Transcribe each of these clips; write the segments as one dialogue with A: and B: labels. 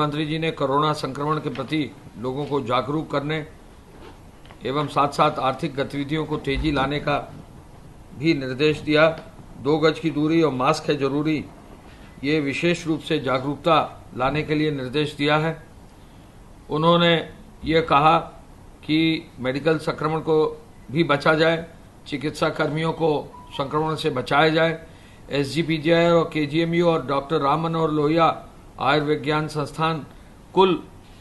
A: मुख्यमंत्री जी ने कोरोना संक्रमण के प्रति लोगों को जागरूक करने एवं साथ साथ आर्थिक गतिविधियों को तेजी लाने का भी निर्देश दिया। 2 गज की दूरी और मास्क है जरूरी, ये विशेष रूप से जागरूकता लाने के लिए निर्देश दिया है। उन्होंने ये कहा कि मेडिकल संक्रमण को भी बचा जाए, चिकित्सा कर्मियों को संक्रमण से बचाया जाए। SGPGI और KGMU और डॉक्टर राम मनोहर लोहिया आयुर्विज्ञान संस्थान कुल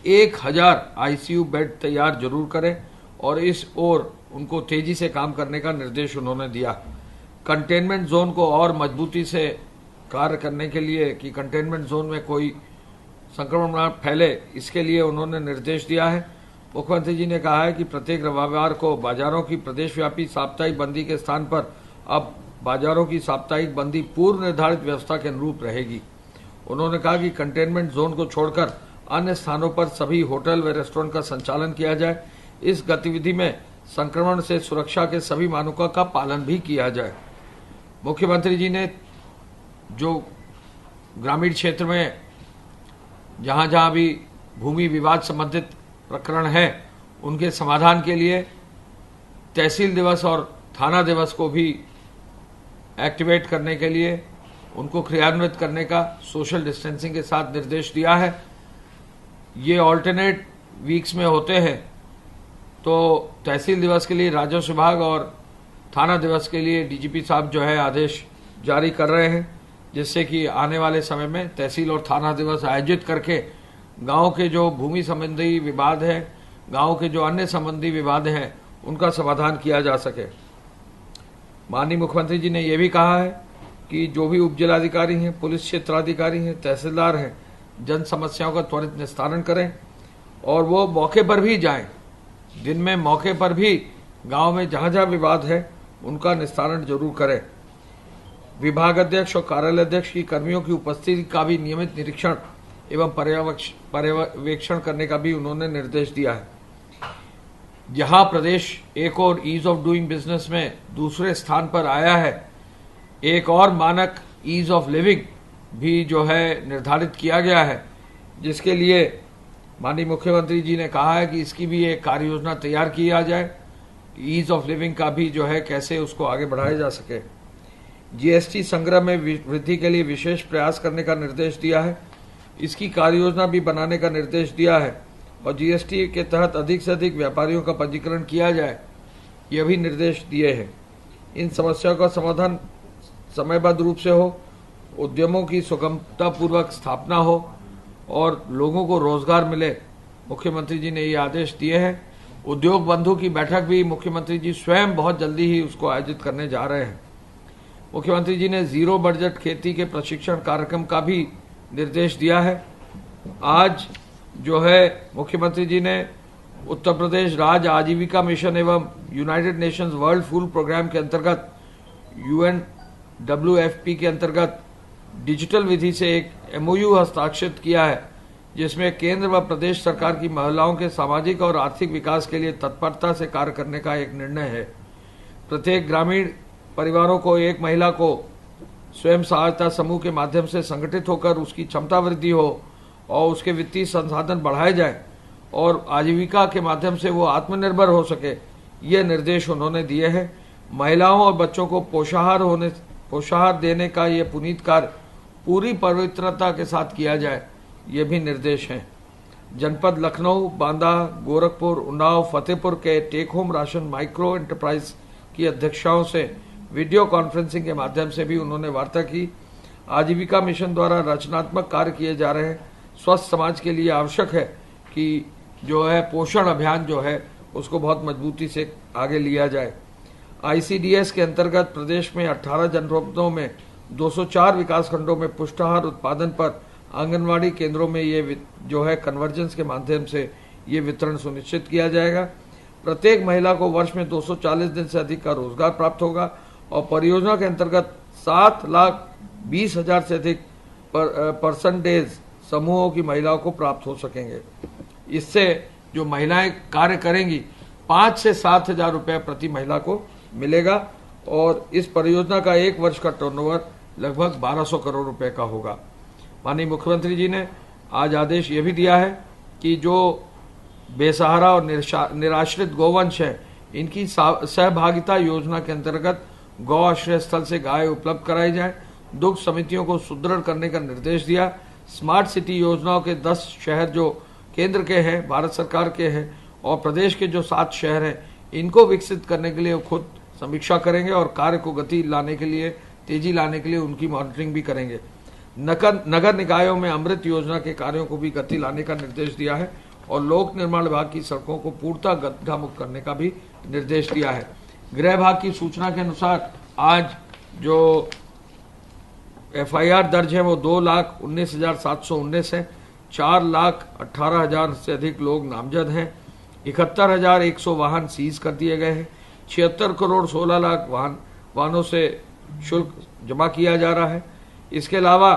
A: 1000 ICU बेड तैयार जरूर करें और इस ओर उनको तेजी से काम करने का निर्देश उन्होंने दिया। कंटेनमेंट जोन को और मजबूती से कार्य करने के लिए कि कंटेनमेंट जोन में कोई संक्रमण न फैले, इसके लिए उन्होंने निर्देश दिया है। मुख्यमंत्री जी ने कहा है कि प्रत्येक रविवार को बाजारों की प्रदेशव्यापी साप्ताहिक बंदी के स्थान पर अब बाजारों की साप्ताहिक बंदी पूर्व निर्धारित व्यवस्था के अनुरूप रहेगी। उन्होंने कहा कि कंटेनमेंट जोन को छोड़कर अन्य स्थानों पर सभी होटल व रेस्टोरेंट का संचालन किया जाए। इस गतिविधि में संक्रमण से सुरक्षा के सभी मानकों का पालन भी किया जाए। मुख्यमंत्री जी ने जो ग्रामीण क्षेत्र में जहां जहां भी भूमि विवाद संबंधित प्रकरण है, उनके समाधान के लिए तहसील दिवस और थाना दिवस को भी एक्टिवेट करने के लिए उनको क्रियान्वित करने का सोशल डिस्टेंसिंग के साथ निर्देश दिया है। ये ऑल्टरनेट वीक्स में होते हैं, तो तहसील दिवस के लिए राजस्व विभाग और थाना दिवस के लिए DGP साहब जो है आदेश जारी कर रहे हैं, जिससे कि आने वाले समय में तहसील और थाना दिवस आयोजित करके गांव के जो भूमि संबंधी विवाद है, गांव के जो अन्य संबंधी विवाद हैं, उनका समाधान किया जा सके। माननीय मुख्यमंत्री जी ने यह भी कहा है कि जो भी उपजिलाधिकारी हैं, पुलिस क्षेत्राधिकारी हैं, तहसीलदार हैं, जन समस्याओं का त्वरित निस्तारण करें और वो मौके पर भी जाएं। दिन में मौके पर भी गांव में जहां जहां विवाद है उनका निस्तारण जरूर करें। विभाग अध्यक्ष और कार्यालय अध्यक्ष की कर्मियों की उपस्थिति का भी नियमित निरीक्षण एवं पर्यवेक्षण करने का भी उन्होंने निर्देश दिया है। जहां प्रदेश एक और ईज ऑफ डूइंग बिजनेस में दूसरे स्थान पर आया है, एक और मानक ईज ऑफ लिविंग भी जो है निर्धारित किया गया है, जिसके लिए माननीय मुख्यमंत्री जी ने कहा है कि इसकी भी एक कार्य योजना तैयार किया जाए। ईज ऑफ लिविंग का भी जो है कैसे उसको आगे बढ़ाया जा सके। GST संग्रह में वृद्धि के लिए विशेष प्रयास करने का निर्देश दिया है। इसकी कार्य योजना भी बनाने का निर्देश दिया है और GST के तहत अधिक से अधिक व्यापारियों का पंजीकरण किया जाए, यह भी निर्देश दिए हैं। इन समस्याओं का समाधान समयबद्ध रूप से हो, उद्यमों की सुगमतापूर्वक स्थापना हो और लोगों को रोजगार मिले। मुख्यमंत्री जी ने ये आदेश दिए हैं। उद्योग बंधु की बैठक भी मुख्यमंत्री जी स्वयं बहुत जल्दी ही उसको आयोजित करने जा रहे हैं। मुख्यमंत्री जी ने जीरो बजट खेती के प्रशिक्षण कार्यक्रम का भी निर्देश दिया है। आज जो है मुख्यमंत्री जी ने उत्तर प्रदेश राज्य आजीविका मिशन एवं united nations world food programme के अंतर्गत UNWFP के अंतर्गत डिजिटल विधि से एक MOU हस्ताक्षरित किया है, जिसमें केंद्र व प्रदेश सरकार की महिलाओं के सामाजिक और आर्थिक विकास के लिए तत्परता से कार्य करने का एक निर्णय है। प्रत्येक ग्रामीण परिवारों को एक महिला को स्वयं सहायता समूह के माध्यम से संगठित होकर उसकी क्षमता वृद्धि हो और उसके वित्तीय संसाधन बढ़ाए जाए और आजीविका के माध्यम से वो आत्मनिर्भर हो सके, ये निर्देश उन्होंने दिए हैं। महिलाओं और बच्चों को पोषाहार देने का ये पुनीत कार्य पूरी पवित्रता के साथ किया जाए, ये भी निर्देश हैं। जनपद लखनऊ, बांदा, गोरखपुर, उन्नाव, फतेहपुर के take home ration micro enterprise की अध्यक्षाओं से वीडियो कॉन्फ्रेंसिंग के माध्यम से भी उन्होंने वार्ता की। आजीविका मिशन द्वारा रचनात्मक कार्य किए जा रहे हैं। स्वस्थ समाज के लिए आवश्यक है कि जो है पोषण अभियान जो है उसको बहुत मजबूती से आगे लिया जाए। ICDS के अंतर्गत प्रदेश में 18 जनपदों में 204 विकासखंडों में पुष्टाहार उत्पादन पर आंगनवाड़ी केंद्रों में ये जो है कन्वर्जेंस के माध्यम से ये वितरण सुनिश्चित किया जाएगा। प्रत्येक महिला को वर्ष में 240 दिन से अधिक का रोजगार प्राप्त होगा और परियोजना के अंतर्गत 7,20,000 से अधिक परसेंटेज समूहों की महिलाओं को प्राप्त हो सकेंगे। इससे जो महिलाएं कार्य करेंगी 5 से 7,000 रुपये प्रति महिला को मिलेगा और इस परियोजना का एक वर्ष का टर्नओवर लगभग 1200 करोड़ रुपए का होगा। माननीय मुख्यमंत्री जी ने आज आदेश ये भी दिया है कि जो बेसहारा और निराश्रित गोवंश है, इनकी सहभागिता योजना के अंतर्गत गौ आश्रय स्थल से गाय उपलब्ध कराई जाए। दुग्ध समितियों को सुदृढ़ करने का निर्देश दिया। स्मार्ट सिटी योजनाओं के 10 शहर जो केंद्र के हैं, भारत सरकार के हैं, और प्रदेश के जो 7 शहर हैं, इनको विकसित करने के लिए वो खुद समीक्षा करेंगे और कार्य को गति लाने के लिए, तेजी लाने के लिए उनकी मॉनिटरिंग भी करेंगे। नगर निकायों में अमृत योजना के कार्यों को भी गति लाने का निर्देश दिया है और लोक निर्माण विभाग की सड़कों को पूर्णतः गड्ढा मुक्त करने का भी निर्देश दिया है। गृह विभाग की सूचना के अनुसार आज जो FIR दर्ज है वो 2,19,719 है। 4,18,000 से अधिक लोग नामजद हैं। 71,100 वाहन सीज कर दिए गए हैं। 76 करोड़ 16 लाख वाहनों से शुल्क जमा किया जा रहा है। इसके अलावा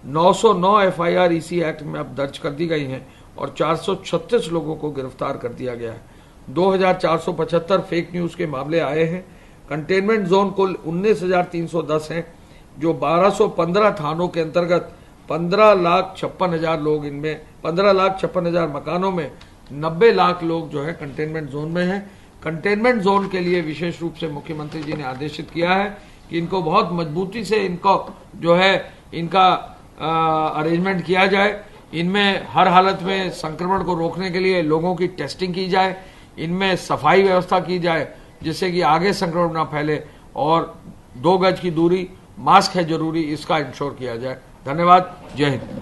A: 909 FIR इसी एक्ट में अब दर्ज कर दी गई हैं और 436 लोगों को गिरफ्तार कर दिया गया है। 2,475 फेक न्यूज के मामले आए हैं। कंटेनमेंट जोन कुल 19,310 हैं, जो 1,215 थानों के अंतर्गत 15,56,000 लोग, इनमें 15,56,000 मकानों में 90 लाख लोग जो है कंटेनमेंट जोन में हैं। कंटेनमेंट जोन के लिए विशेष रूप से मुख्यमंत्री जी ने आदेशित किया है कि इनको बहुत मजबूती से इनको जो है इनका अरेंजमेंट किया जाए। इनमें हर हालत में संक्रमण को रोकने के लिए लोगों की टेस्टिंग की जाए, इनमें सफाई व्यवस्था की जाए जिससे कि आगे संक्रमण ना फैले, और 2 गज की दूरी, मास्क है जरूरी, इसका इंश्योर किया जाए। धन्यवाद। जय हिंद।